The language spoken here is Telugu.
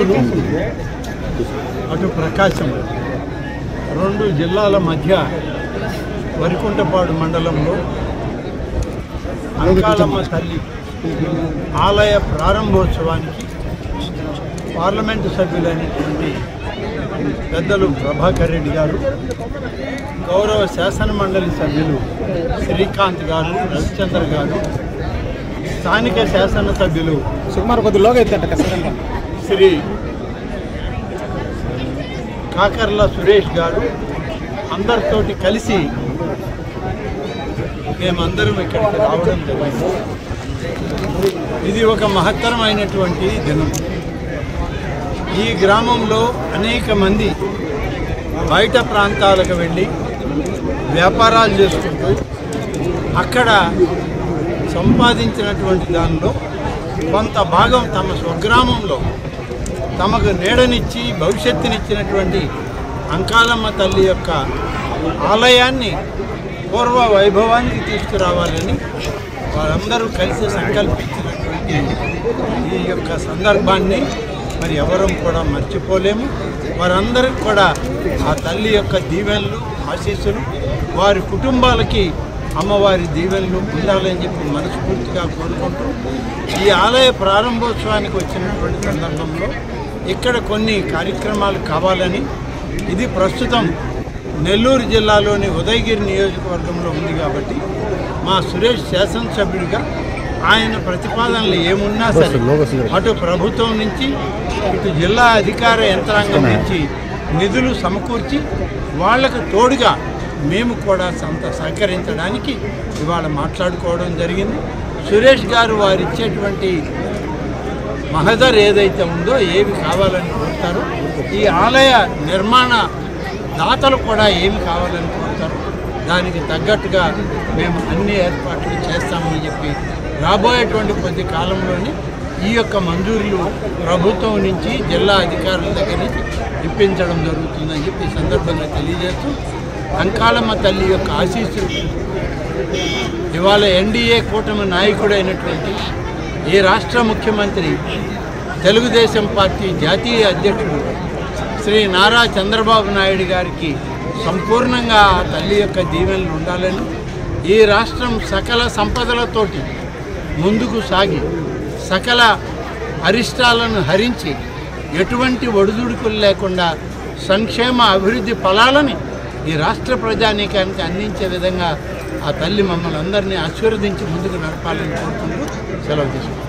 కర్నూలు అటు ప్రకాశం రెండు జిల్లాల మధ్య వరికుంటపాడు మండలంలో అంకాలమ్మ తల్లి ఆలయ ప్రారంభోత్సవానికి పార్లమెంటు సభ్యులైనటువంటి పెద్దలు ప్రభాకర్ రెడ్డి గారు, గౌరవ శాసన మండలి సభ్యులు శ్రీకాంత్ గారు, రవిచంద్ర గారు, స్థానిక శాసన సభ్యులు శ్రీ కాకర్ల సురేష్ గారు అందరితోటి కలిసి మేమందరం ఇక్కడికి రావడం జరిగింది. ఇది ఒక మహత్తరమైనటువంటి దినం. ఈ గ్రామంలో అనేక మంది బయట ప్రాంతాలకు వెళ్ళి వ్యాపారాలు చేసుకుంటూ అక్కడ సంపాదించినటువంటి దానిలో కొంత భాగం తమ స్వగ్రామంలో తమకు నీడనిచ్చి భవిష్యత్తునిచ్చినటువంటి అంకాలమ్మ తల్లి యొక్క ఆలయాన్ని పూర్వ వైభవానికి తీసుకురావాలని వారందరూ కలిసి సంకల్పించినటువంటి ఈ యొక్క సందర్భాన్ని మరి ఎవరూ కూడా మర్చిపోలేము. వారందరికీ కూడా ఆ తల్లి యొక్క దీవెనలు, ఆశీస్సులు వారి కుటుంబాలకి అమ్మవారి దీవెనలు ఉండాలని చెప్పి మనస్ఫూర్తిగా కోరుకుంటూ ఈ ఆలయ ప్రారంభోత్సవానికి వచ్చినటువంటి సందర్భంలో ఇక్కడ కొన్ని కార్యక్రమాలు కావాలని, ఇది ప్రస్తుతం నెల్లూరు జిల్లాలోని ఉదయగిరి నియోజకవర్గంలో ఉంది కాబట్టి మా సురేష్ శాసనసభ్యుడిగా ఆయన ప్రతిపాదనలు ఏమున్నా సరే అటు ప్రభుత్వం నుంచి ఇటు జిల్లా అధికార యంత్రాంగం నుంచి నిధులు సమకూర్చి వాళ్లకు తోడుగా మేము కూడా సహకరించడానికి ఇవాళ మాట్లాడుకోవడం జరిగింది. సురేష్ గారు వారు ఇచ్చేటువంటి మహదర్ ఏదైతే ఉందో, ఏవి కావాలని కోరుతారో, ఈ ఆలయ నిర్మాణ దాతలు కూడా ఏమి కావాలని కోరుతారో దానికి తగ్గట్టుగా మేము అన్ని ఏర్పాట్లు చేస్తామని చెప్పి రాబోయేటువంటి కొద్ది కాలంలోనే ఈ యొక్క మంజూరులు ప్రభుత్వం నుంచి జిల్లా అధికారుల దగ్గర నుంచి ఇప్పించడం జరుగుతుందని చెప్పి ఈ సందర్భంగా తెలియజేస్తూ అంకాలమ్మ తల్లి యొక్క ఆశీస్సులు ఇవాళ ఎన్డీఏ కూటమి నాయకుడైనటువంటి ఈ రాష్ట్ర ముఖ్యమంత్రి తెలుగుదేశం పార్టీ జాతీయ అధ్యక్షుడు శ్రీ నారా చంద్రబాబు నాయుడు గారికి సంపూర్ణంగా ఆ తల్లి యొక్క దీవెనలు ఉండాలని, ఈ రాష్ట్రం సకల సంపదలతోటి ముందుకు సాగి సకల అరిష్టాలను హరించి ఎటువంటి ఒడిదుడుకులు లేకుండా సంక్షేమ అభివృద్ధి ఫలాలని ఈ రాష్ట్ర ప్రజానీకానికి అందించే విధంగా ఆ తల్లి మమ్మల్ని అందరినీ ఆశీర్వదించి ముందుకు నడపాలని కోరుకుంటూ సెలవు తీసుకుంటాం.